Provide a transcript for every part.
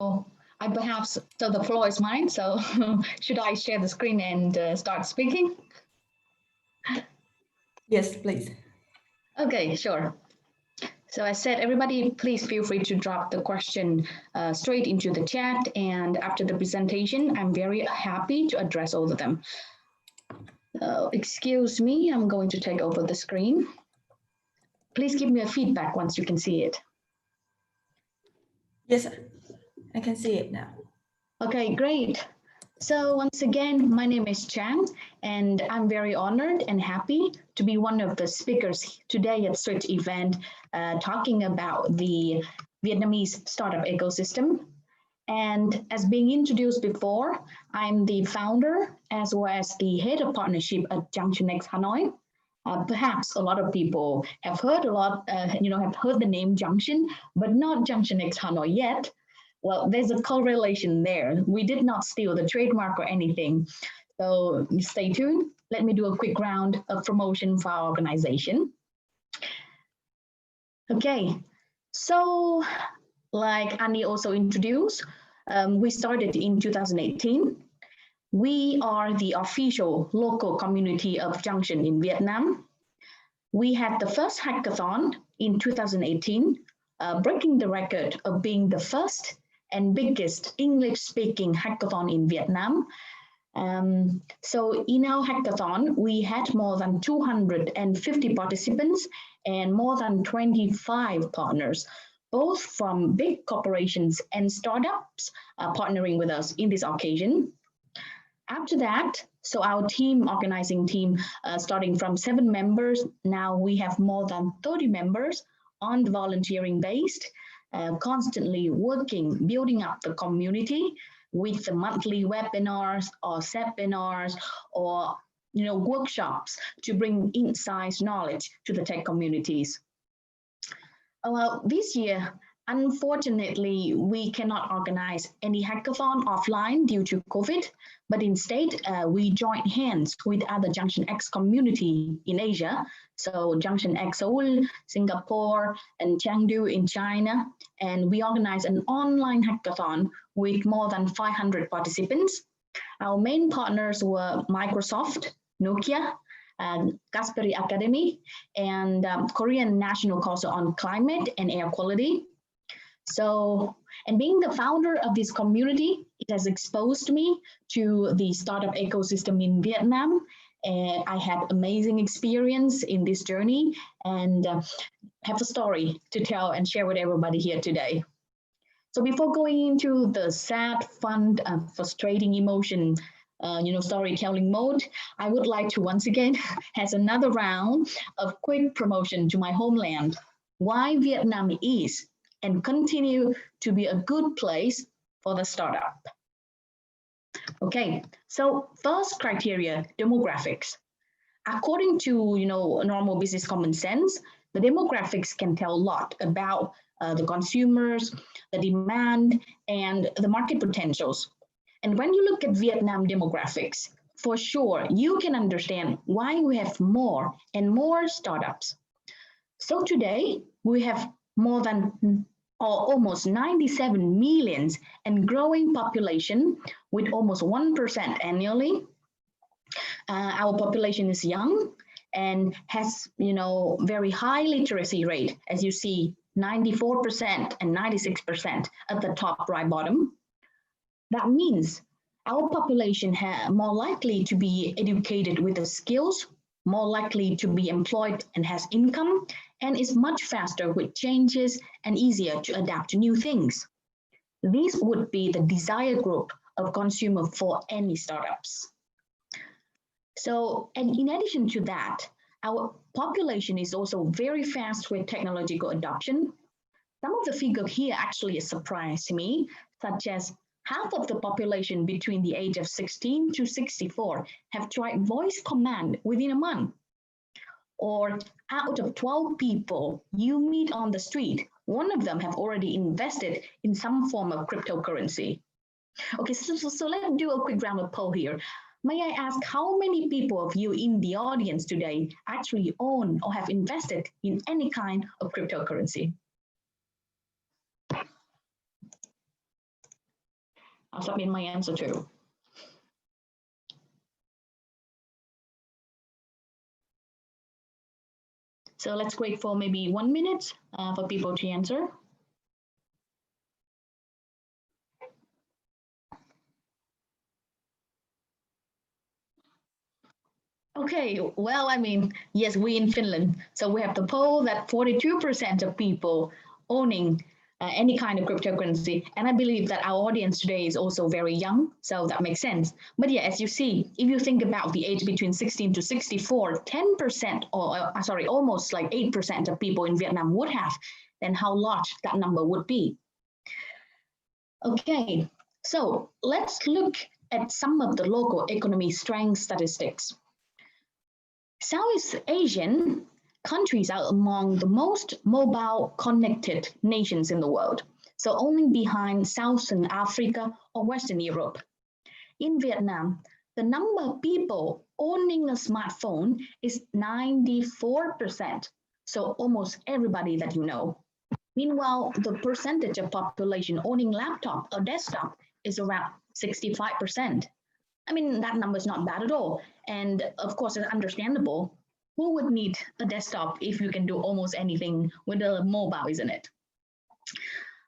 So the floor is mine. So should I share the screen and start speaking? Yes, please. Okay, sure. So I said, everybody, please feel free to drop the question straight into the chat. And after the presentation, I'm very happy to address all of them. Excuse me, I'm going to take over the screen. Please give me a feedback once you can see it. Yes, I can see it now. Okay, great. So once again, my name is Chan, and I'm very honored and happy to be one of the speakers today at Switch event talking about the Vietnamese startup ecosystem. And as being introduced before, I'm the founder as well as the head of partnership at Junction X Hanoi. Perhaps a lot of people have heard have heard the name Junction, but not Junction X Hanoi yet. Well, there's a correlation there. We did not steal the trademark or anything. So stay tuned. Let me do a quick round of promotion for our organization. Okay, so like Annie also introduced, we started in 2018. We are the official local community of Junction in Vietnam. We had the first hackathon in 2018, breaking the record of being the first and biggest English-speaking hackathon in Vietnam. So in our hackathon, we had more than 250 participants and more than 25 partners, both from big corporations and startups partnering with us in this occasion. After that, so our organizing team, starting from 7 members, now we have more than 30 members on the volunteering based, constantly working, building up the community with the monthly webinars or seminars or workshops to bring insights, knowledge to the tech communities. Well, this year, unfortunately, we cannot organize any hackathon offline due to COVID, but instead we joined hands with other Junction X community in Asia. So Junction X Seoul, Singapore, and Chengdu in China. And we organized an online hackathon with more than 500 participants. Our main partners were Microsoft, Nokia, Kasperi Academy, and Korean National Council on Climate and Air Quality. So, and being the founder of this community, it has exposed me to the startup ecosystem in Vietnam. I had amazing experience in this journey and have a story to tell and share with everybody here today. So before going into the sad, fun, frustrating emotion, storytelling mode, I would like to once again have another round of quick promotion to my homeland. Why Vietnam is and continue to be a good place for the startup. Okay, so first criteria, demographics. According to normal business common sense, the demographics can tell a lot about the consumers, the demand, and the market potentials. And when you look at Vietnam demographics, for sure, you can understand why we have more and more startups. So today, we have more than almost 97 millions and growing population with almost 1% annually. Our population is young and has, very high literacy rate, as you see, 94% and 96% at the top right bottom. That means our population is more likely to be educated with the skills, more likely to be employed and has income, and is much faster with changes and easier to adapt to new things. This would be the desired group of consumer for any startups. So, and in addition to that, our population is also very fast with technological adoption. Some of the figures here actually surprised me, such as half of the population between the age of 16 to 64 have tried voice command within a month. Or out of 12 people you meet on the street, one of them have already invested in some form of cryptocurrency. Okay, so let's do a quick round of poll here. May I ask how many people of you in the audience today actually own or have invested in any kind of cryptocurrency? I'll submit my answer too. So let's wait for maybe 1 minute for people to answer. Okay, well, I mean, yes, we in Finland. So we have the poll that 42% of people owning any kind of cryptocurrency. And I believe that our audience today is also very young, so that makes sense. But yeah, as you see, if you think about the age between 16 to 64, 10% or sorry, almost like 8% of people in Vietnam would have, then how large that number would be. Okay, so let's look at some of the local economy strength statistics. Southeast Asian countries are among the most mobile connected nations in the world, so only behind Southern Africa or Western Europe. In Vietnam, the number of people owning a smartphone is 94%, so almost everybody that you know. Meanwhile, the percentage of population owning laptop or desktop is around 65%. I mean, that number is not bad at all. And of course, it's understandable. Who would need a desktop if you can do almost anything with a mobile, isn't it?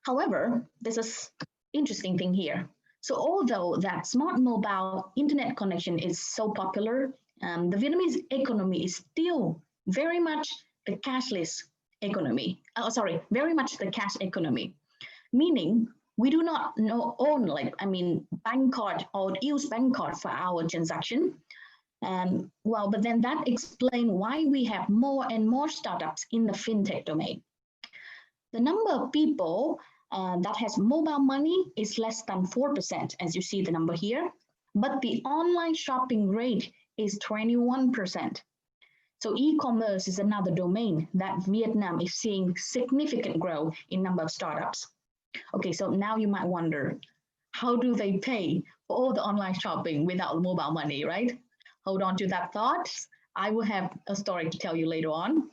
However, there's an interesting thing here. So although that smart mobile internet connection is so popular, the Vietnamese economy is still very much the cashless economy. Very much the cash economy, meaning we do not own bank card or use bank card for our transaction. But then that explains why we have more and more startups in the fintech domain. The number of people that has mobile money is less than 4%, as you see the number here, but the online shopping rate is 21%. So e-commerce is another domain that Vietnam is seeing significant growth in number of startups. Okay, so now you might wonder, how do they pay for all the online shopping without mobile money, right? Hold on to that thought. I will have a story to tell you later on.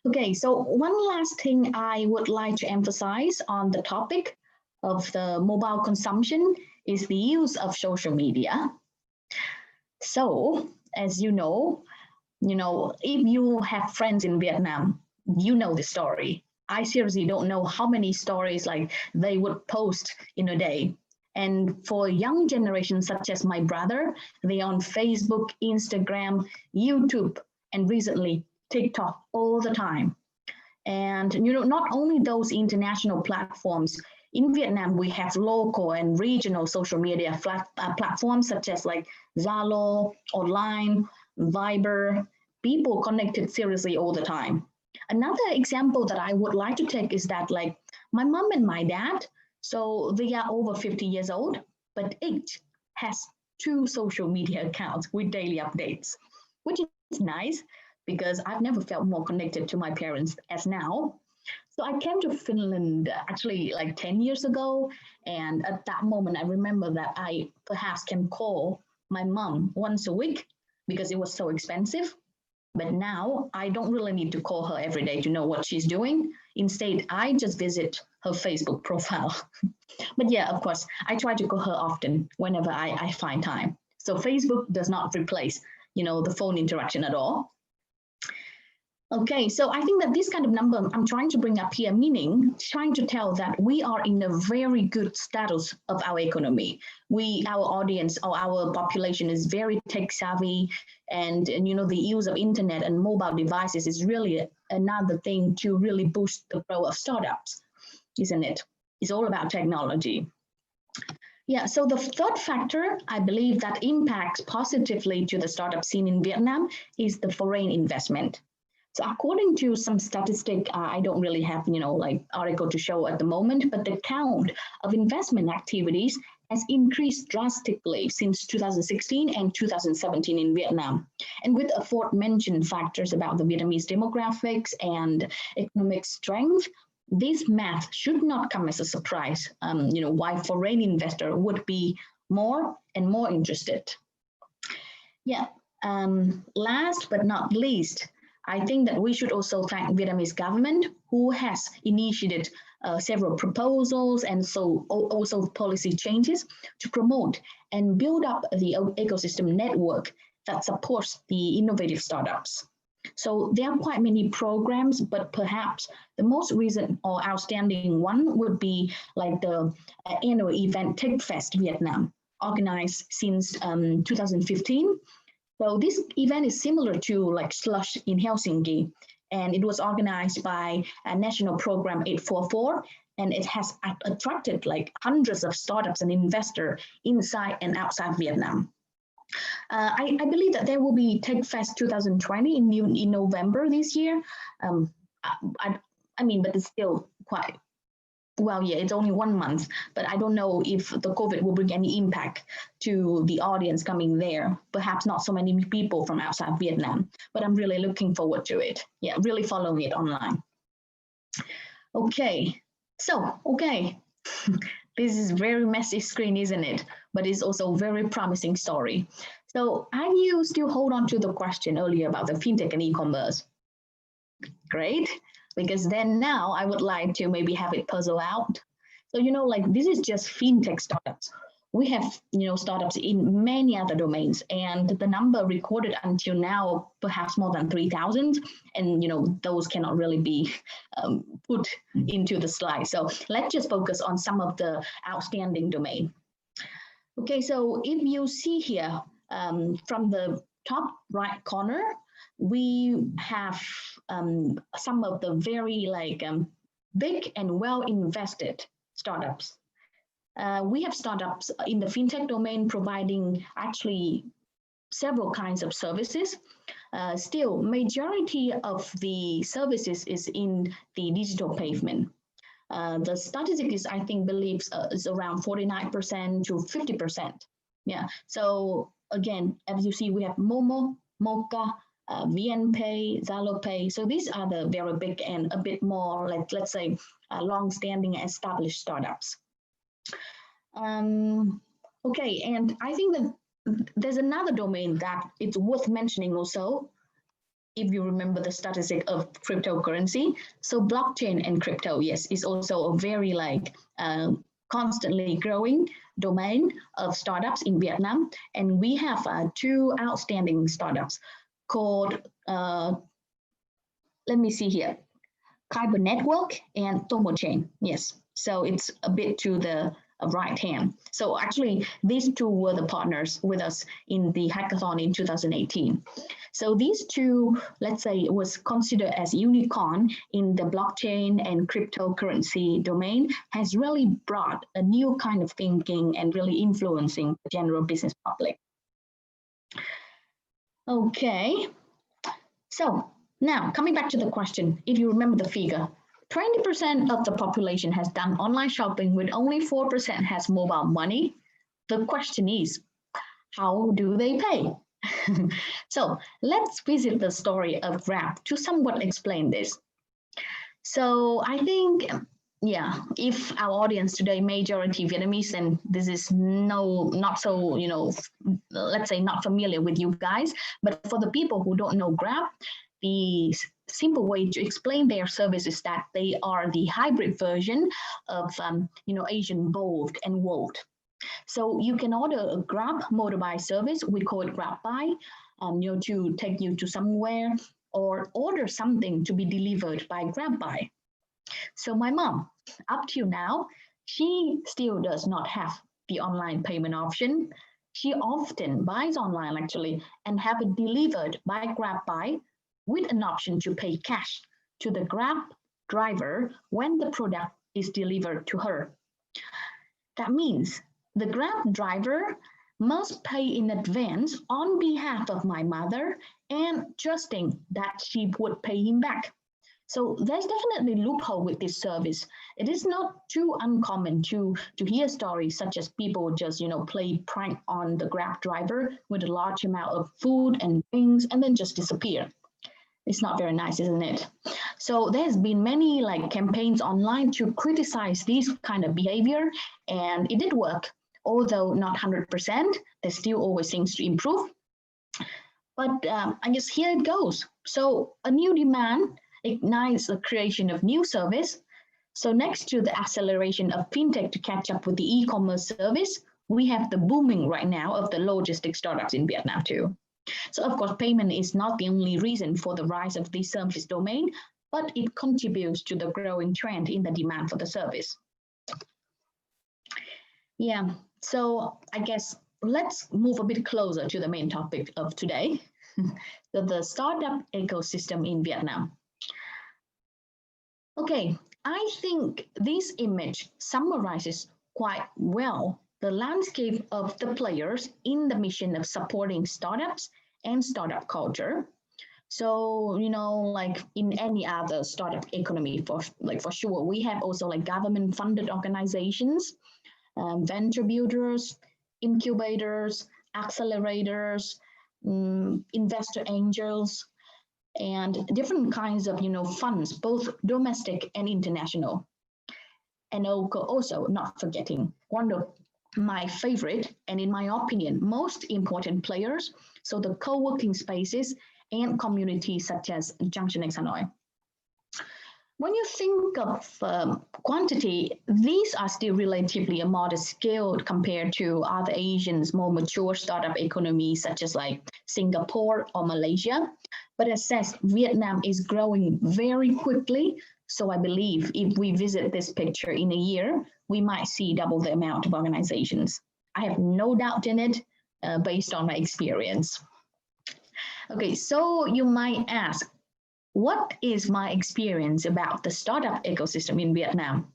Okay, so one last thing I would like to emphasize on the topic of the mobile consumption is the use of social media. So, as you know, if you have friends in Vietnam, you know the story. I seriously don't know how many stories like they would post in a day. And for young generations such as my brother, they on Facebook, Instagram, YouTube, and recently TikTok all the time. And not only those international platforms, in Vietnam, we have local and regional social media platforms such as like Zalo, Online, Viber. People connected seriously all the time. Another example that I would like to take is that like my mom and my dad, so they are over 50 years old, but each has 2 social media accounts with daily updates, which is nice because I've never felt more connected to my parents as now. So I came to Finland actually like 10 years ago. And at that moment, I remember that I perhaps can call my mom once a week because it was so expensive. But now I don't really need to call her every day to know what she's doing. Instead, I just visit her Facebook profile. But yeah, of course, I try to call her often whenever I find time. So Facebook does not replace, the phone interaction at all. Okay, so I think that this kind of number I'm trying to bring up here, meaning trying to tell that we are in a very good status of our economy. Our audience or our population is very tech savvy, and the use of internet and mobile devices is really another thing to really boost the growth of startups, isn't it? It's all about technology. Yeah, so the third factor I believe that impacts positively to the startup scene in Vietnam is the foreign investment. So according to some statistic, I don't really have, article to show at the moment, but the count of investment activities has increased drastically since 2016 and 2017 in Vietnam. And with aforementioned factors about the Vietnamese demographics and economic strength, this math should not come as a surprise, why foreign investor would be more and more interested. Yeah, last but not least, I think that we should also thank Vietnamese government who has initiated several proposals and so also policy changes to promote and build up the ecosystem network that supports the innovative startups. So there are quite many programs, but perhaps the most recent or outstanding one would be like the annual event TechFest Vietnam, organized since 2015. So this event is similar to like Slush in Helsinki, and it was organized by a national program 844, and it has attracted like hundreds of startups and investors inside and outside Vietnam. I believe that there will be TechFest 2020 in November this year. I mean, but it's still quite, well, yeah, it's only 1 month, but I don't know if the COVID will bring any impact to the audience coming there. Perhaps not so many people from outside Vietnam, but I'm really looking forward to it. Yeah, really following it online. Okay, so, okay. This is very messy screen, isn't it? But it's also a very promising story. So have you still hold on to the question earlier about the fintech and e-commerce? Great, because then now I would like to maybe have it puzzle out. So, you know, like this is just fintech startups. We have, you know, startups in many other domains, and the number recorded until now, perhaps more than 3,000. And, you know, those cannot really be put into the slide. So let's just focus on some of the outstanding domain. Okay, so if you see here from the top right corner, we have some of the very like big and well invested startups. We have startups in the fintech domain providing actually several kinds of services. Still, majority of the services is in the digital pavement. The statistic is, I think, believes is around 49% to 50%. Yeah. So again, as you see, we have Momo, Mocha, VNPay, ZaloPay. So these are the very big and a bit more, like, let's say, long-standing established startups. Okay, and I think that there's another domain that it's worth mentioning also, if you remember the statistic of cryptocurrency. So blockchain and crypto, yes, is also a very like constantly growing domain of startups in Vietnam. And we have 2 outstanding startups called, let me see here, Kyber Network and Tomochain, yes. So it's a bit to the right hand. So actually, these 2 were the partners with us in the hackathon in 2018. So these 2, let's say, was considered as unicorn in the blockchain and cryptocurrency domain, has really brought a new kind of thinking and really influencing the general business public. Okay, so now coming back to the question, if you remember the figure, 20% of the population has done online shopping, with only 4% has mobile money. The question is, how do they pay? So let's visit the story of Grab to somewhat explain this. So I think, yeah, if our audience today, majority Vietnamese, and this is not so, you know, let's say not familiar with you guys, but for the people who don't know Grab, the simple way to explain their service is that they are the hybrid version of, you know, Asian Bolt and Wolt. So you can order a Grab motorbike service, we call it Grab Bike, you know, to take you to somewhere, or order something to be delivered by Grab Bike. So my mom, up to now, she still does not have the online payment option. She often buys online actually and have it delivered by Grab Bike, with an option to pay cash to the Grab driver when the product is delivered to her. That means the Grab driver must pay in advance on behalf of my mother and trusting that she would pay him back. So there's definitely a loophole with this service. It is not too uncommon to hear stories such as people just, you know, play prank on the Grab driver with a large amount of food and things and then just disappear. It's not very nice, isn't it? So there's been many like campaigns online to criticize this kind of behavior, and it did work. Although not 100%, there still always things to improve. But I guess here it goes. So a new demand ignites the creation of new service. So next to the acceleration of fintech to catch up with the e-commerce service, we have the booming right now of the logistics startups in Vietnam too. So of course, payment is not the only reason for the rise of the service domain, but it contributes to the growing trend in the demand for the service. Yeah, so I guess let's move a bit closer to the main topic of today, the startup ecosystem in Vietnam. Okay, I think this image summarizes quite well the landscape of the players in the mission of supporting startups and startup culture. So, like in any other startup economy, for sure, we have also like government funded organizations, venture builders, incubators, accelerators, investor angels, and different kinds of funds, both domestic and international. And also not forgetting one of my favorite and in my opinion most important players, so the co-working spaces and communities such as Junction X Hanoi. When you think of quantity, these are still relatively a modest scale compared to other Asians' more mature startup economies, such as like Singapore or Malaysia. But as said, Vietnam is growing very quickly. So I believe if we visit this picture in a year, we might see double the amount of organizations. I have no doubt in it based on my experience. Okay, so you might ask, what is my experience about the startup ecosystem in Vietnam?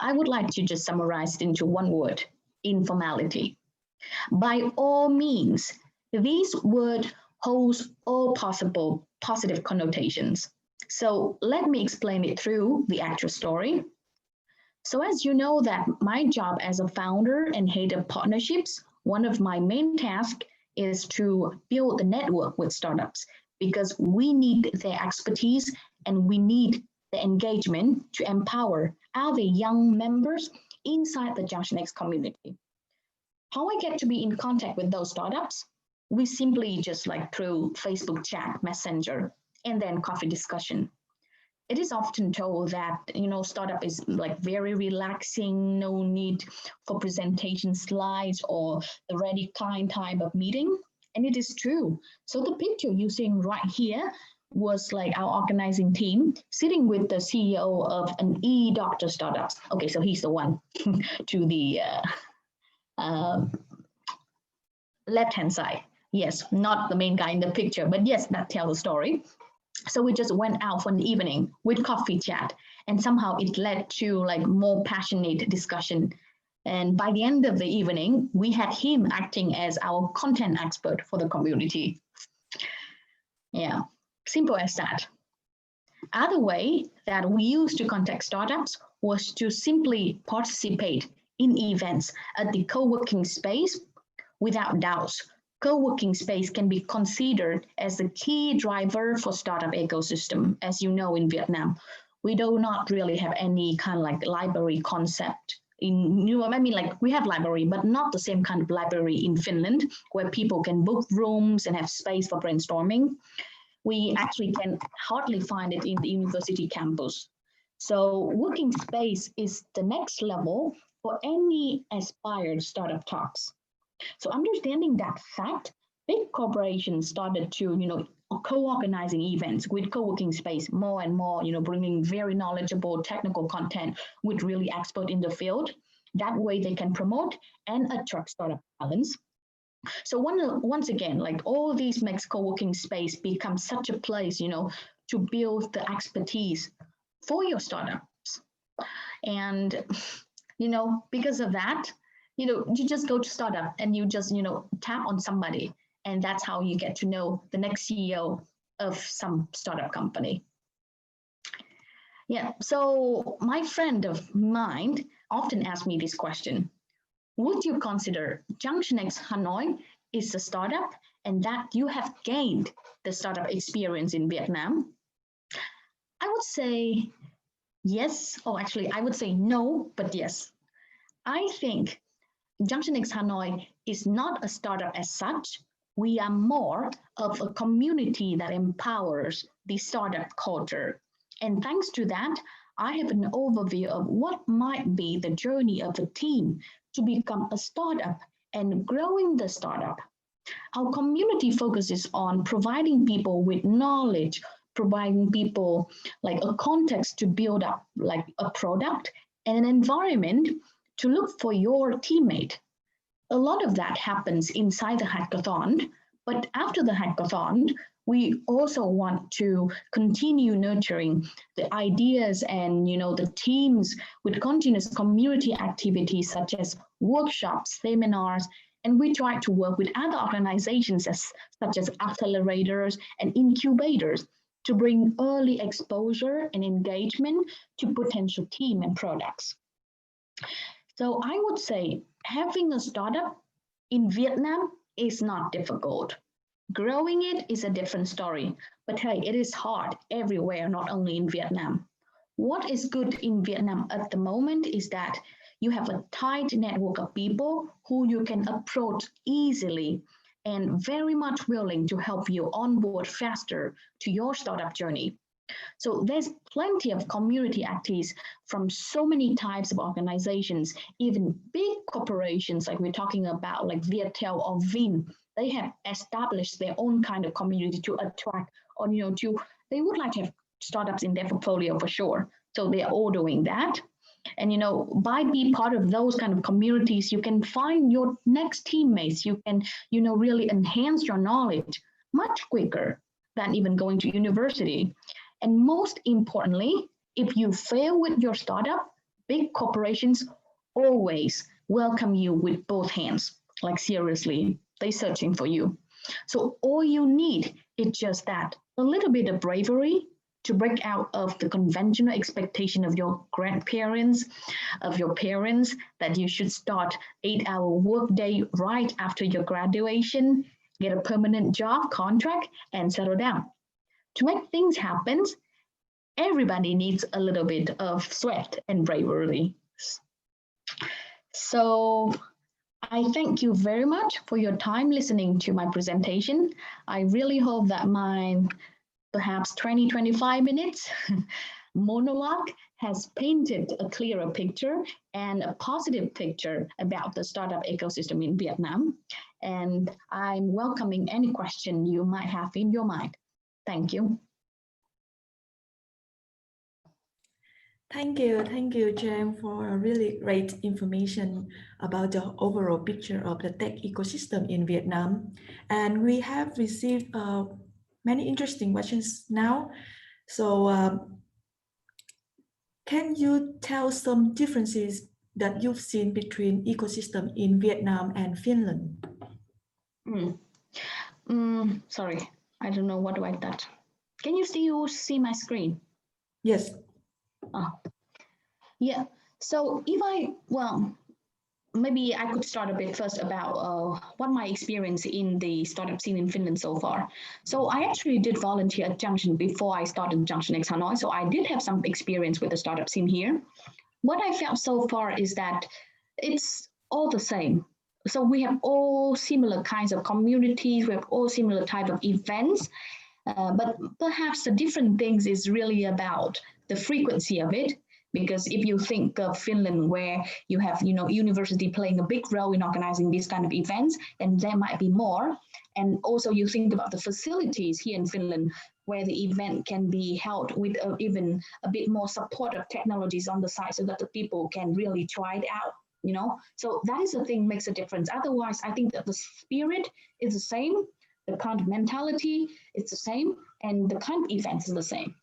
I would like to just summarize it into one word: informality. By all means, this word holds all possible positive connotations. So let me explain it through the actual story. So as you know that my job as a founder and head of partnerships, one of my main tasks is to build the network with startups, because we need their expertise and we need the engagement to empower other young members inside the Junction X community. How I get to be in contact with those startups? We simply just like through Facebook chat, Messenger, and then coffee discussion. It is often told that, startup is like very relaxing, no need for presentation slides or the ready client type of meeting. And it is true. So the picture you're seeing right here was like our organizing team sitting with the CEO of an e-doctor startup. Okay, so he's the one to the left-hand side. Yes, not the main guy in the picture, but yes, that tells the story. So we just went out for an evening with coffee chat, and somehow it led to like more passionate discussion. And by the end of the evening, we had him acting as our content expert for the community. Yeah, simple as that. Other way that we used to contact startups was to simply participate in events at the co-working space. Without doubts, co-working space can be considered as the key driver for startup ecosystem. As you know, in Vietnam, we do not really have any kind of like library concept. We have library, but not the same kind of library in Finland, where people can book rooms and have space for brainstorming. We actually can hardly find it in the university campus. So working space is the next level for any aspired startup talks. So understanding that fact, big corporations started to, co-organizing events with co-working space more and more, bringing very knowledgeable technical content with really expert in the field. That way they can promote and attract startup talents. So once again, like all these makes co-working space become such a place, to build the expertise for your startups. And, because of that, you just go to startup and you just, tap on somebody, and that's how you get to know the next CEO of some startup company. Yeah, so my friend of mine often asks me this question: would you consider Junction X Hanoi is a startup and that you have gained the startup experience in Vietnam? I would say yes, or actually I would say no, but yes. I think Junction X Hanoi is not a startup as such. We are more of a community that empowers the startup culture. And thanks to that, I have an overview of what might be the journey of a team to become a startup and growing the startup. Our community focuses on providing people with knowledge, providing people like a context to build up like a product and an environment to look for your teammate. A lot of that happens inside the hackathon, but after the hackathon, we also want to continue nurturing the ideas and the teams with continuous community activities such as workshops, seminars, and we try to work with other organizations such as accelerators and incubators to bring early exposure and engagement to potential team and products. So I would say having a startup in Vietnam is not difficult. Growing it is a different story, but hey, it is hard everywhere, not only in Vietnam. What is good in Vietnam at the moment is that you have a tight network of people who you can approach easily and very much willing to help you onboard faster to your startup journey. So there's plenty of community activities from so many types of organizations, even big corporations like we're talking about like Viettel or Vin. They have established their own kind of community to attract or they would like to have startups in their portfolio for sure. So they are all doing that. And by being part of those kind of communities, you can find your next teammates. You can really enhance your knowledge much quicker than even going to university. And most importantly, if you fail with your startup, big corporations always welcome you with both hands. Like seriously, they're searching for you. So all you need is just that, a little bit of bravery to break out of the conventional expectation of your grandparents, of your parents, that you should start 8-hour workday right after your graduation, get a permanent job contract, and settle down. To make things happen, everybody needs a little bit of sweat and bravery. So I thank you very much for your time listening to my presentation. I really hope that my perhaps 20-25 minutes monologue has painted a clearer picture and a positive picture about the startup ecosystem in Vietnam. And I'm welcoming any question you might have in your mind. Thank you. Thank you, Jem, for a really great information about the overall picture of the tech ecosystem in Vietnam. And we have received many interesting questions now. So can you tell some differences that you've seen between ecosystem in Vietnam and Finland? Sorry, I don't know what do I touch. Can you see my screen? Yes. Oh. Yeah, so maybe I could start a bit first about what my experience in the startup scene in Finland so far. So I actually did volunteer at Junction before I started Junction X Hanoi, so I did have some experience with the startup scene here. What I felt so far is that it's all the same. So we have all similar kinds of communities, we have all similar type of events, but perhaps the different things is really about the frequency of it. Because if you think of Finland, where you have, university playing a big role in organizing these kind of events, then there might be more. And also you think about the facilities here in Finland, where the event can be held with even a bit more supportive technologies on the side so that the people can really try it out, So that is the thing makes a difference. Otherwise, I think that the spirit is the same, the kind of mentality is the same, and the kind of events is the same.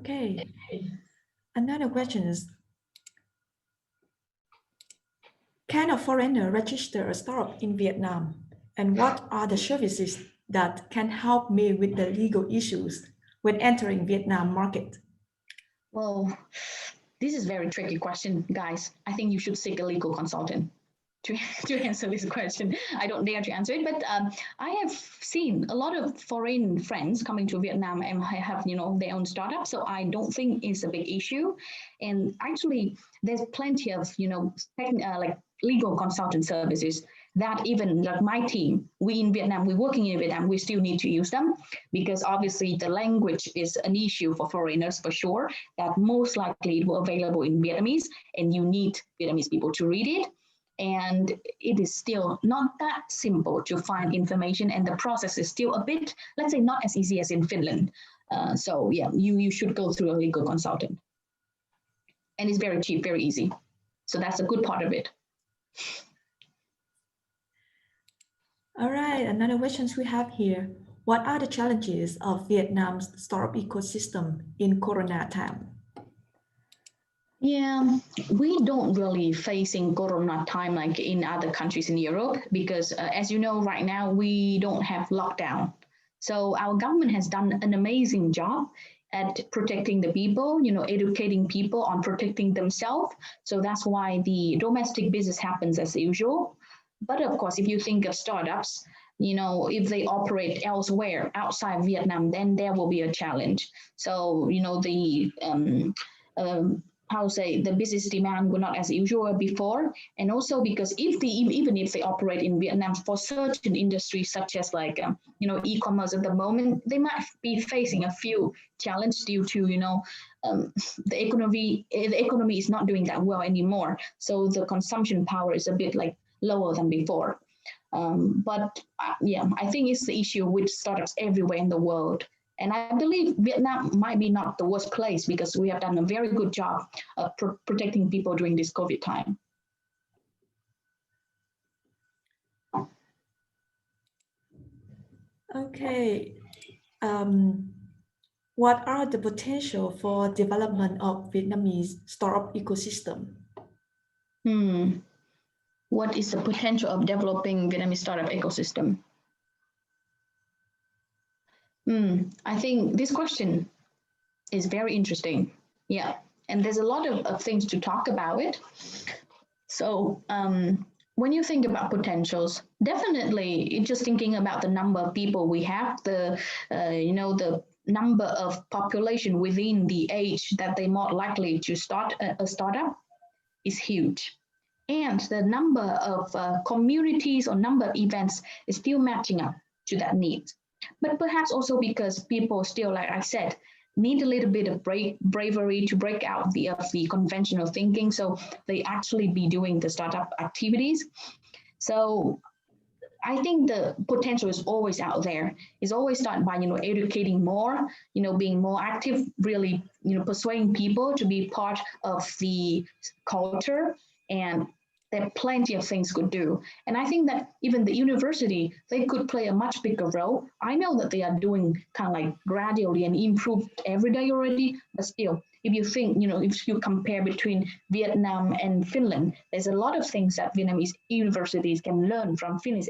Okay. Another question is, can a foreigner register a startup in Vietnam? And what are the services that can help me with the legal issues when entering Vietnam market? Well, this is a very tricky question, guys. I think you should seek a legal consultant. to, to answer this question. I don't dare to answer it, but I have seen a lot of foreign friends coming to Vietnam and have, their own startup. So I don't think it's a big issue. And actually, there's plenty of, like legal consultant services that even like my team, we in Vietnam, we're working in Vietnam, we still need to use them because obviously the language is an issue for foreigners for sure, that most likely it will available in Vietnamese and you need Vietnamese people to read it. And it is still not that simple to find information and the process is still a bit, let's say, not as easy as in Finland. So yeah, you should go through a legal consultant. And it's very cheap, very easy. So that's a good part of it. All right, another questions we have here. What are the challenges of Vietnam's startup ecosystem in Corona time? Yeah, we don't really facing Corona time like in other countries in Europe because, as you know, right now we don't have lockdown. So our government has done an amazing job at protecting the people, educating people on protecting themselves. So that's why the domestic business happens as usual. But of course, if you think of startups, if they operate elsewhere outside Vietnam, then there will be a challenge. So, the how to say the business demand were not as usual before, and also because even if they operate in Vietnam for certain industries such as like e-commerce at the moment, they might be facing a few challenges due to the economy is not doing that well anymore, so the consumption power is a bit like lower than before. But yeah, I think it's the issue with startups everywhere in the world. And I believe Vietnam might be not the worst place because we have done a very good job of protecting people during this COVID time. Okay. What are the potential for development of Vietnamese startup ecosystem? What is the potential of developing Vietnamese startup ecosystem? I think this question is very interesting. Yeah, and there's a lot of things to talk about it. So when you think about potentials, definitely just thinking about the number of people we have, the number of population within the age that they're more likely to start a startup is huge. And the number of communities or number of events is still matching up to that need. But perhaps also because people still, like I said, need a little bit of bravery to break out of the conventional thinking. So they actually be doing the startup activities. So I think the potential is always out there. It's always started by educating more, being more active, really persuading people to be part of the culture, and there are plenty of things could do. And I think that even the university, they could play a much bigger role. I know that they are doing kind of like gradually and improved every day already, but still, if you think, if you compare between Vietnam and Finland, there's a lot of things that Vietnamese universities can learn from Finnish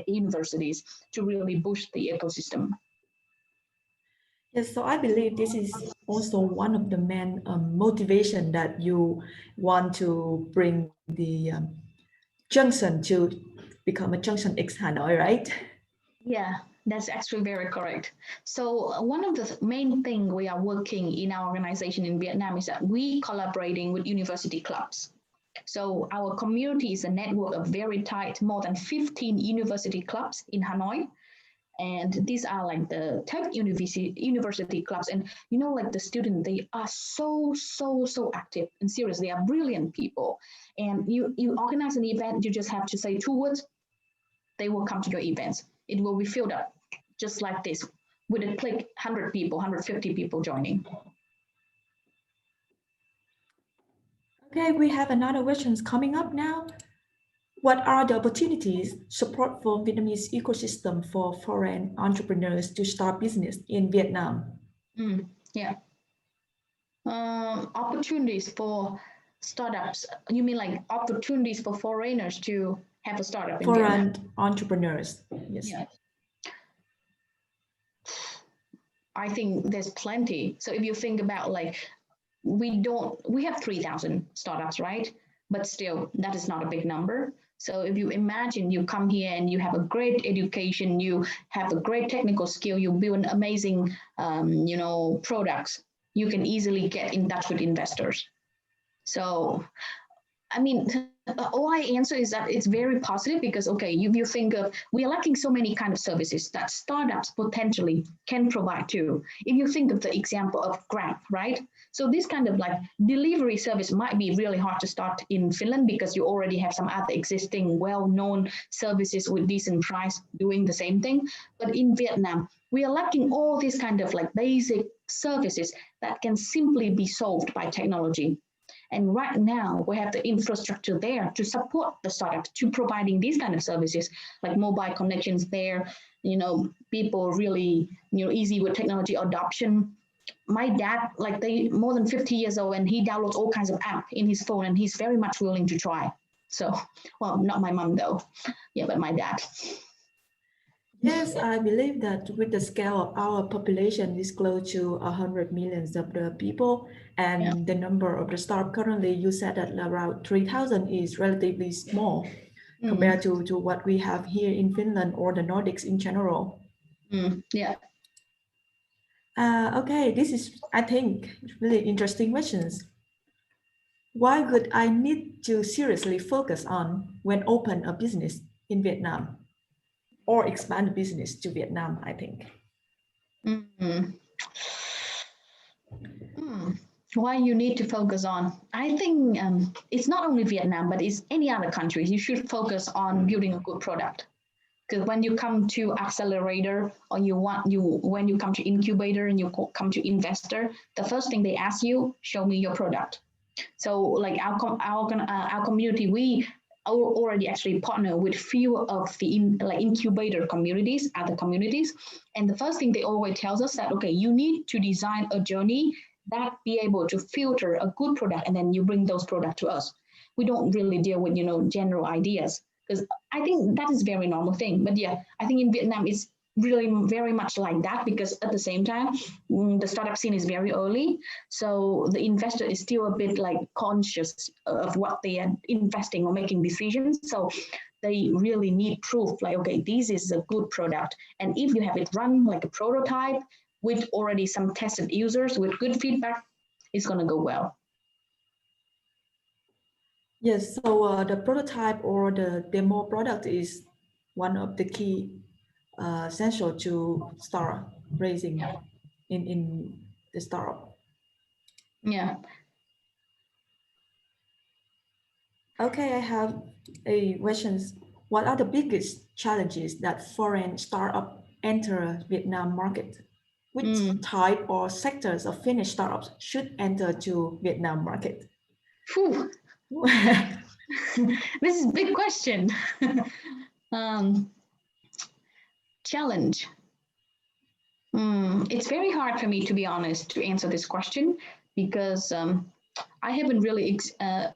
universities to really boost the ecosystem. Yes, so I believe this is also one of the main motivation that you want to bring the junction to become a junction X Hanoi, right? Yeah, that's actually very correct. So one of the main thing we are working in our organization in Vietnam is that we collaborating with university clubs. So our community is a network of very tight, more than 15 university clubs in Hanoi. And these are like the tech university clubs. And like the student, they are so active and serious. They are brilliant people. And you organize an event, you just have to say 2 words, they will come to your events. It will be filled up just like this with a click, 100 people, 150 people joining. Okay, we have another questions coming up now. What are the opportunities support for Vietnamese ecosystem for foreign entrepreneurs to start business in Vietnam? Yeah. Opportunities for startups. You mean like opportunities for foreigners to have a startup in Vietnam? Foreign entrepreneurs, yes. Yeah. I think there's plenty. So if you think about like, we have 3,000 startups, right? but still, that is not a big number. So if you imagine you come here and you have a great education, you have a great technical skill, you build amazing, products, you can easily get in touch with investors. So, I mean, all I answer is that it's very positive because, okay, you think of, we are lacking so many kind of services that startups potentially can provide too. If you think of the example of Grab, right? So this kind of like delivery service might be really hard to start in Finland because you already have some other existing well-known services with decent price doing the same thing. But in Vietnam, we are lacking all these kind of like basic services that can simply be solved by technology. And right now, we have the infrastructure there to support the startups to providing these kind of services, like mobile connections there, people really, easy with technology adoption. My dad, like they more than 50 years old, and he downloads all kinds of apps in his phone, and he's very much willing to try. So, well, not my mom though. Yeah, but my dad. Yes, I believe that with the scale of our population is close to 100 millions of the people, and Yeah. the number of the startup currently, you said that around 3,000 is relatively small compared to what we have here in Finland or the Nordics in general. Yeah. Okay, this is, I think, really interesting questions. Why would I need to seriously focus on when open a business in Vietnam or expand the business to Vietnam, I think? Why you need to focus on? I think it's not only Vietnam, but it's any other countries. You should focus on building a good product. Because when you come to accelerator or when you come to incubator and you come to investor, the first thing they ask you, show me your product. So like our community, we already actually partner with few of the incubator communities, other communities, and the first thing they always tells us that, okay, you need to design a journey that be able to filter a good product, and then you bring those products to us. We don't really deal with general ideas, because I think that is very normal thing. But yeah, I think in Vietnam it's really very much like that, because at the same time the startup scene is very early, so the investor is still a bit like conscious of what they are investing or making decisions. So they really need proof, like, okay, this is a good product, and if you have it run like a prototype with already some tested users with good feedback, it's going to go well. Yes, so the prototype or the demo product is one of the key essential to start raising in the startup. Yeah. Okay, I have a questions. What are the biggest challenges that foreign startup enter Vietnam market? Which type or sectors of Finnish startups should enter to Vietnam market? This is a big question. Challenge. It's very hard for me, to be honest, to answer this question, because I haven't really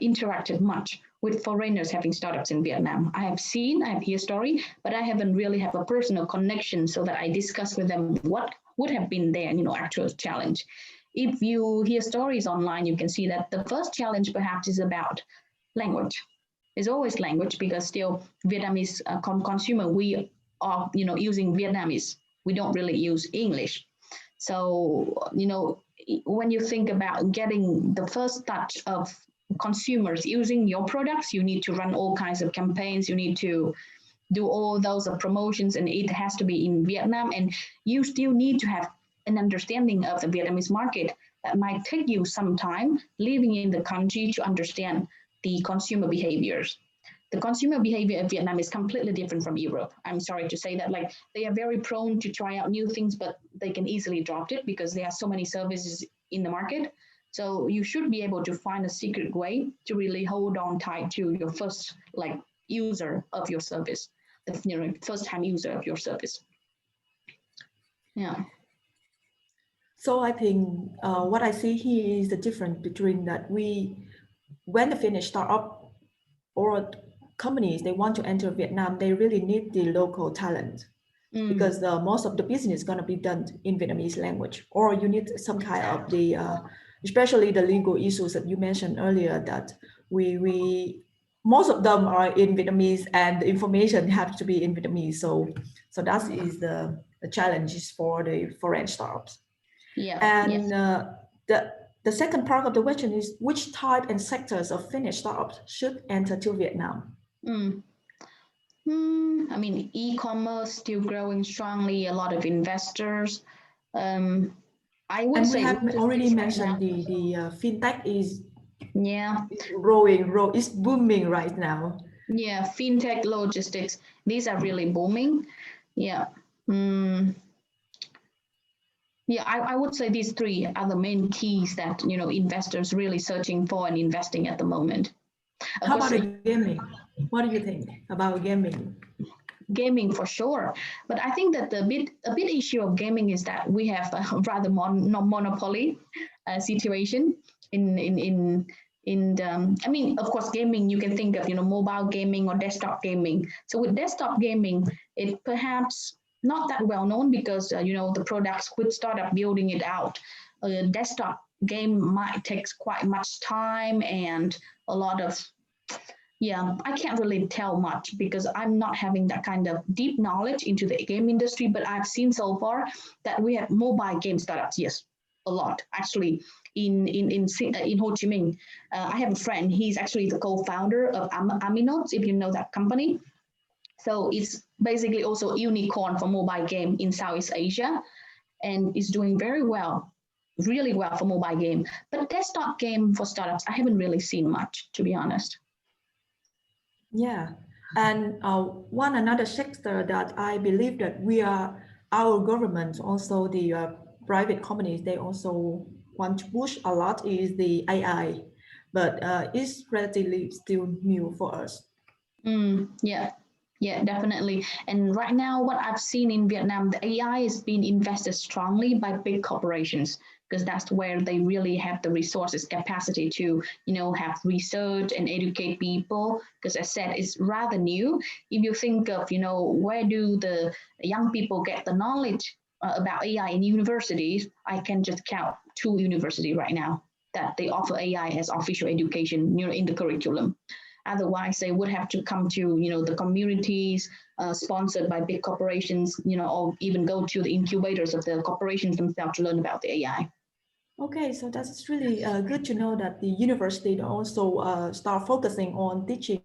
interacted much with foreigners having startups in Vietnam. I have heard story, but I haven't really have a personal connection so that I discuss with them what would have been their, actual challenge. If you hear stories online, you can see that the first challenge perhaps is about language. It's always language, because still Vietnamese consumer, we are, using Vietnamese. We don't really use English. So, when you think about getting the first touch of consumers using your products, you need to run all kinds of campaigns. You need to do all those promotions, and it has to be in Vietnam. And you still need to have an understanding of the Vietnamese market. That might take you some time living in the country to understand the consumer behaviors. The consumer behavior in Vietnam is completely different from Europe. I'm sorry to say that, like, they are very prone to try out new things, but they can easily drop it because there are so many services in the market. So you should be able to find a secret way to really hold on tight to your first user of your service, the first time user of your service. Yeah. So I think what I see here is the difference between that when the Finnish startup or companies, they want to enter Vietnam, they really need the local talent, because most of the business is going to be done in Vietnamese language, or you need some kind of the, especially the legal issues that you mentioned earlier, that we most of them are in Vietnamese, and the information has to be in Vietnamese. So that is the challenges for the foreign startups. Yeah, And yes. the second part of the question is, which type and sectors of Finnish startups should enter to Vietnam? Mm. I mean, e-commerce still growing strongly, a lot of investors. I would And we say have already logistics right now. mentioned the fintech Yeah, is growing, is booming right now. yeah, fintech, logistics, these are really booming. Yeah. Mm, yeah, I would say these three are the main keys that, you know, investors really searching for and investing at the moment. Of How course, about the gaming? What do you think about gaming? gaming for sure, but I think that a bit issue of gaming is that we have a rather monopoly situation in I mean, of course, gaming, you can think of, you know, mobile gaming or desktop gaming. So with desktop gaming, it perhaps not that well known because you know, the products would start up building it out. A desktop game might takes quite much time and a lot of, yeah, I can't really tell much because I'm not having that kind of deep knowledge into the game industry, but I've seen so far that we have mobile game startups. Yes, a lot actually. In Ho Chi Minh, I have a friend. He's actually the co-founder of Aminotes, if you know that company. So it's basically also a unicorn for mobile game in Southeast Asia, and is doing very well, really well for mobile game. But desktop game for startups, I haven't really seen much, to be honest. Yeah, and one another sector that I believe that our government, also the private companies, they also want to push a lot is the AI, but it's relatively still new for us. Yeah, yeah, definitely. And right now, what I've seen in Vietnam, the AI is being invested strongly by big corporations because that's where they really have the resources, capacity to, you know, have research and educate people. Because as I said, it's rather new. If you think of, you know, where do the young people get the knowledge about AI in universities, I can just count two universities right now that they offer AI as official education, you know, in the curriculum. Otherwise, they would have to come to, you know, the communities sponsored by big corporations, you know, or even go to the incubators of the corporations themselves to learn about the AI. Okay, so that's really good to know that the university also start focusing on teaching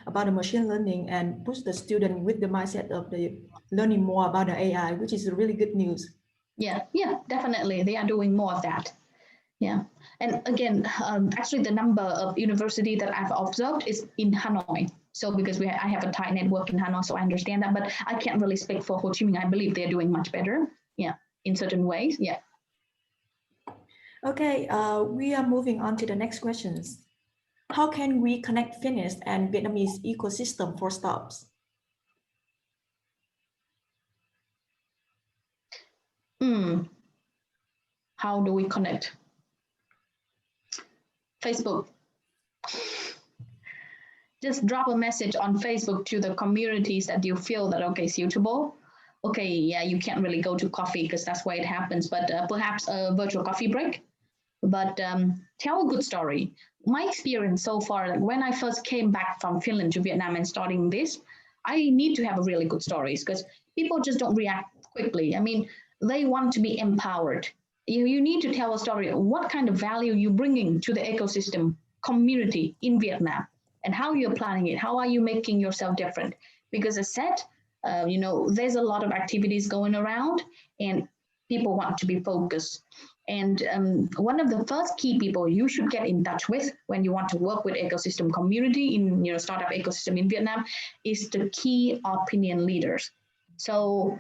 about the machine learning and push the student with the mindset of the learning more about the AI, which is really good news. Yeah, yeah, definitely. They are doing more of that. Yeah. And again, actually, the number of university that I've observed is in Hanoi. So because I have a tight network in Hanoi, so I understand that, but I can't really speak for Ho Chi Minh. I believe they're doing much better. Yeah, in certain ways. Yeah. Okay, we are moving on to the next questions. How can we connect Finnish and Vietnamese ecosystem for startups? How do we connect? Facebook. Just drop a message on Facebook to the communities that you feel that okay, suitable. Okay, yeah, you can't really go to coffee because that's where it happens, but perhaps a virtual coffee break. But tell a good story. My experience so far, like when I first came back from Finland to Vietnam and starting this, I need to have a really good stories because people just don't react quickly. I mean, they want to be empowered. You need to tell a story. What kind of value you bringing to the ecosystem community in Vietnam, and how you're planning it. How are you making yourself different? Because as said, you know, there's a lot of activities going around, and people want to be focused. And one of the first key people you should get in touch with when you want to work with ecosystem community in, you know, startup ecosystem in Vietnam is the key opinion leaders. So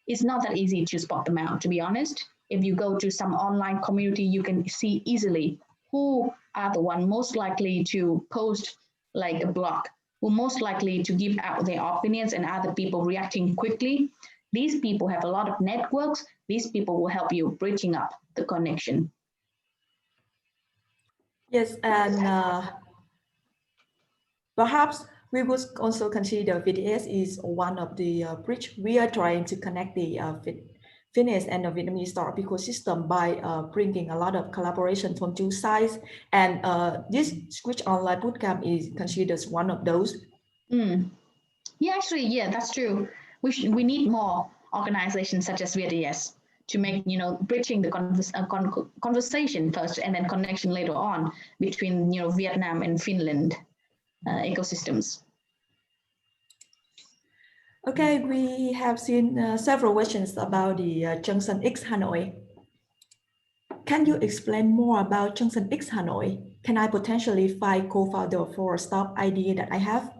it's not that easy to spot them out, to be honest. If you go to some online community, you can see easily who are the one most likely to post like a blog, who most likely to give out their opinions and other people reacting quickly. These people have a lot of networks. These people will help you bridging up the connection. Yes, and perhaps we would also consider VDS is one of the bridge we are trying to connect the Finnish and the Vietnamese startup ecosystem by bringing a lot of collaboration from two sides. And this Switch Online Bootcamp is considered one of those. Yeah, actually, yeah, that's true. We need more organizations such as VTS to make, bridging the conversation first and then connection later on between, Vietnam and Finland ecosystems. Okay, we have seen several questions about the Junction X Hanoi. Can you explain more about Junction X Hanoi? Can I potentially find co-founder for a startup idea that I have?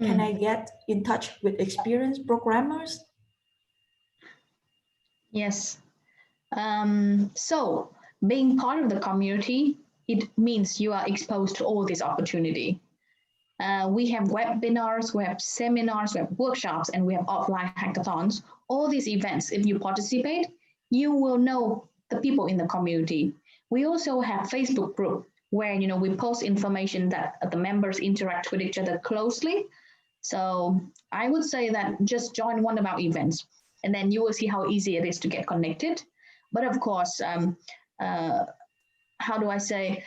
Can I get in touch with experienced programmers? Yes. So being part of the community, it means you are exposed to all this opportunity. We have webinars, we have seminars, we have workshops, and we have offline hackathons. All these events, if you participate, you will know the people in the community. We also have Facebook group where we post information that the members interact with each other closely. So I would say that just join one of our events, and then you will see how easy it is to get connected. But of course, how do I say,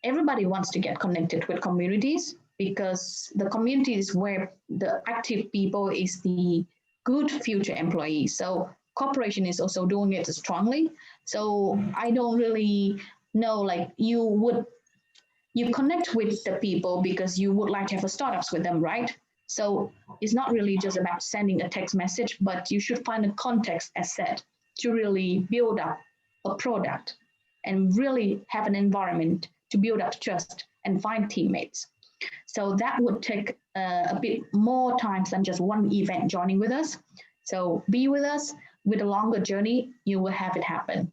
everybody wants to get connected with communities, because the community is where the active people is the good future employees. So corporation is also doing it strongly. So I don't really know, like you connect with the people because you would like to have a startups with them, right? So it's not really just about sending a text message, but you should find a context as said to really build up a product and really have an environment to build up trust and find teammates. So that would take a bit more time than just one event joining with us. So be with us. With a longer journey, you will have it happen.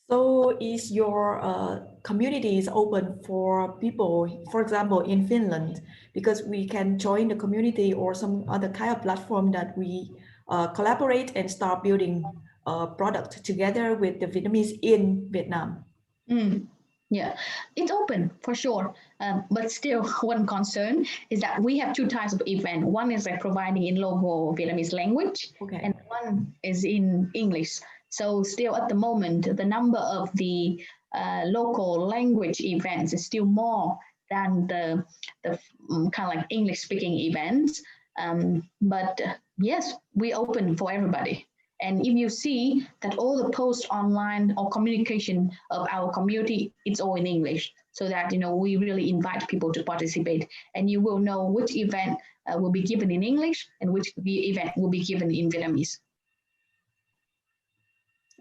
So is your community is open for people, for example, in Finland, because we can join the community or some other kind of platform that we collaborate and start building a product together with the Vietnamese in Vietnam? Yeah, it's open for sure. But still, one concern is that we have two types of event. One is like providing in local Vietnamese language, Okay. and one is in English. So still at the moment, the number of the local language events is still more than the kind of like English speaking events. But yes, we open for everybody. And if you see that all the posts online or communication of our community, it's all in English, so that we really invite people to participate, and you will know which event will be given in English and which event will be given in Vietnamese.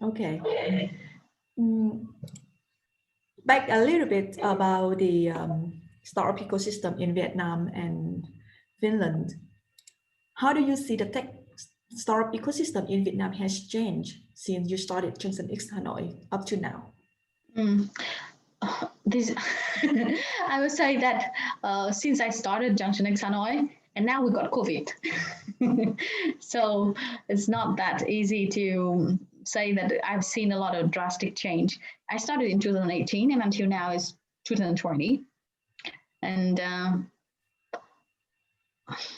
Okay. Back a little bit about the startup ecosystem in Vietnam and Finland. How do you see the tech startup ecosystem in Vietnam has changed since you started Junction X Hanoi up to now? This I would say that since I started Junction X Hanoi, and now we got COVID, so it's not that easy to say that I've seen a lot of drastic change. I started in 2018, and until now is 2020, and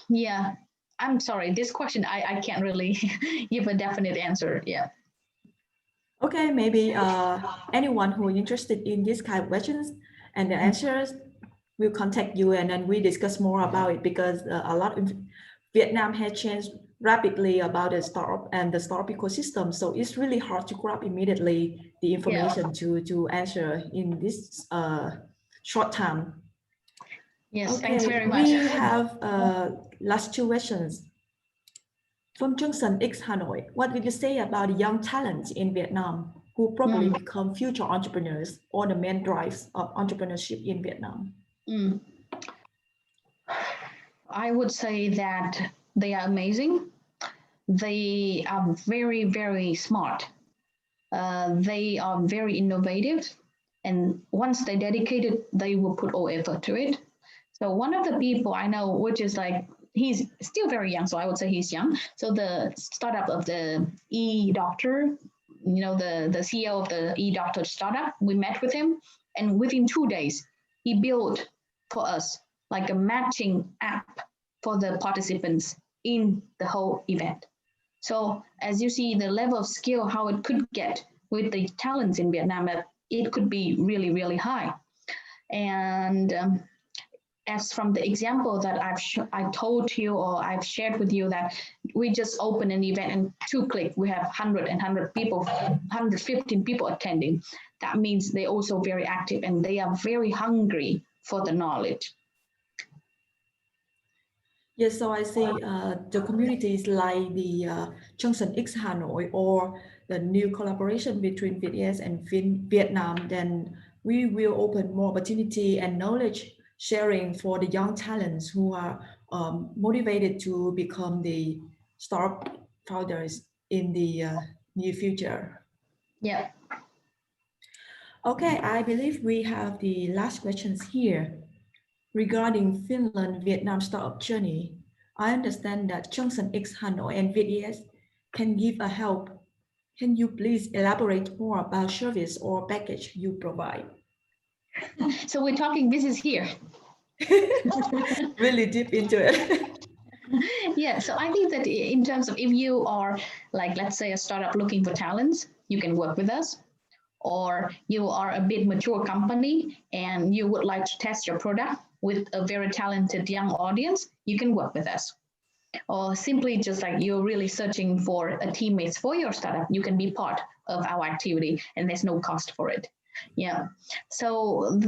yeah, I'm sorry. This question I can't really give a definite answer. Yeah. Okay, maybe anyone who is interested in this kind of questions and the answers will contact you, and then we discuss more about it, because a lot of Vietnam has changed rapidly about the startup and the startup ecosystem. So it's really hard to grab immediately the information to answer in this short time. Yes, Okay, thanks very much. we have last two questions. From Junction X Hanoi, what would you say about young talents in Vietnam who probably become future entrepreneurs or the main drives of entrepreneurship in Vietnam? I would say that they are amazing. They are very, very smart. They are very innovative. And once they're dedicated, they will put all effort to it. So one of the people I know, which is like, he's still very young, so I would say he's young. So the startup of the e-doctor, the CEO of the e-doctor startup, we met with him. And within 2 days, he built for us like a matching app for the participants in the whole event. So as you see the level of skill, how it could get with the talents in Vietnam, it could be really, really high. And as from the example that I told you or I've shared with you, that we just open an event and 2 clicks, we have 100 people, 115 people attending. That means they're also very active and they are very hungry for the knowledge. Yes, so I see the communities like the Junction X Hanoi or the new collaboration between VTS and Vietnam, then we will open more opportunity and knowledge sharing for the young talents who are motivated to become the startup founders in the near future. Yeah. Okay, I believe we have the last questions here. Regarding Finland-Vietnam startup journey, I understand that Junction X Hanoi and VTS can give a help. Can you please elaborate more about service or package you provide? So we're talking business here. Really deep into it. Yeah, so I think that in terms of if you are like, let's say a startup looking for talents, you can work with us. Or you are a bit mature company and you would like to test your product with a very talented young audience, you can work with us. Or simply just like you're really searching for a teammates for your startup, you can be part of our activity and there's no cost for it. Yeah. So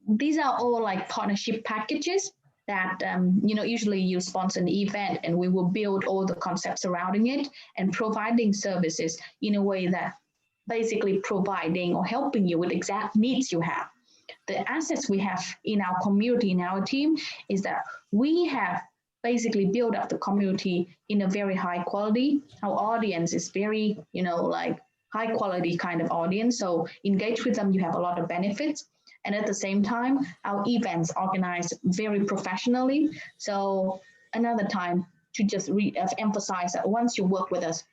these are all like partnership packages that usually you sponsor an event and we will build all the concepts surrounding it and providing services in a way that basically providing or helping you with exact needs you have. The assets we have in our community, in our team, is that we have basically built up the community in a very high quality. Our audience is very, like high quality kind of audience. So engage with them, you have a lot of benefits. And at the same time, our events organized very professionally. So another time to just emphasize that once you work with us,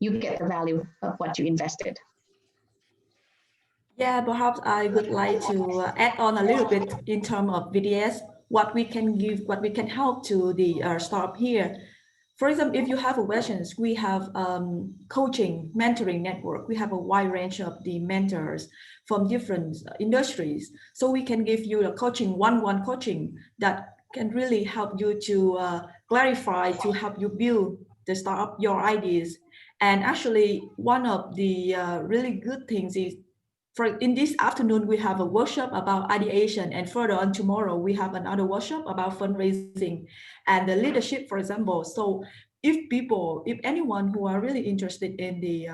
you get the value of what you invested. Yeah, perhaps I would like to add on a little bit in terms of VDS, what we can give, what we can help to the startup here. For example, if you have questions, we have coaching, mentoring network. We have a wide range of the mentors from different industries. So we can give you a coaching, one-on-one coaching that can really help you to clarify, to help you build the startup, your ideas. And actually, one of the really good things is in this afternoon, we have a workshop about ideation, and further on tomorrow, we have another workshop about fundraising and the leadership, for example. So if anyone who are really interested in the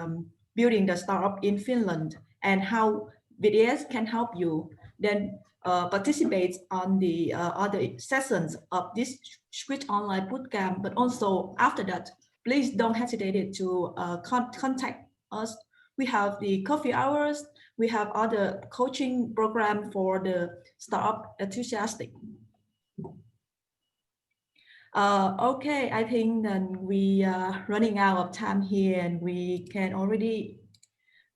building the startup in Finland and how BDS can help you, then participate on the other sessions of this Switch Online Bootcamp. But also after that, please don't hesitate to contact us. We have the coffee hours, we have other coaching program for the startup enthusiastic. Okay, I think then we are running out of time here and we can already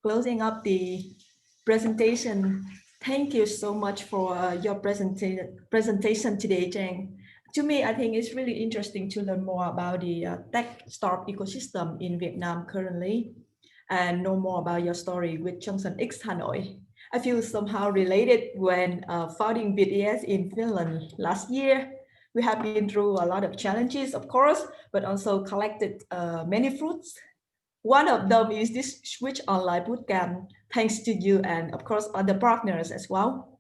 closing up the presentation. Thank you so much for your presentation today, Jane. To me, I think it's really interesting to learn more about the tech startup ecosystem in Vietnam currently and know more about your story with Junction X Hanoi. I feel somehow related when founding BTS in Finland last year. We have been through a lot of challenges, of course, but also collected many fruits. One of them is this Switch Online Bootcamp, thanks to you and of course other partners as well.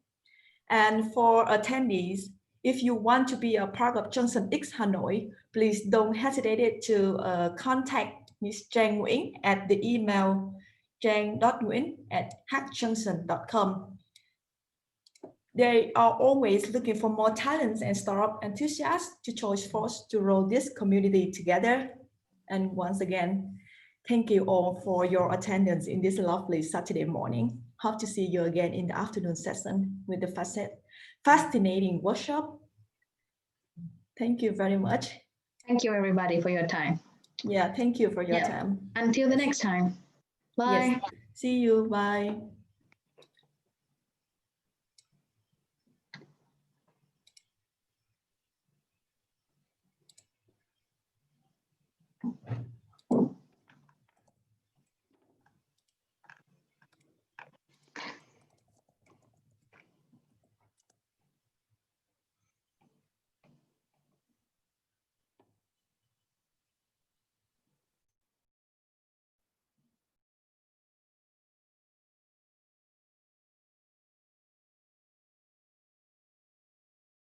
And for attendees, if you want to be a part of Junction X Hanoi, please don't hesitate to contact Ms. Jang Nguyen at the email jang.nguyen@hackjunction.com. They are always looking for more talents and startup enthusiasts to join force to roll this community together. And once again, thank you all for your attendance in this lovely Saturday morning. Hope to see you again in the afternoon session with the fascinating workshop. Thank you very much. Thank you, everybody, for your time. Yeah, thank you for your time. Until the next time. Bye. Yes. See you. Bye.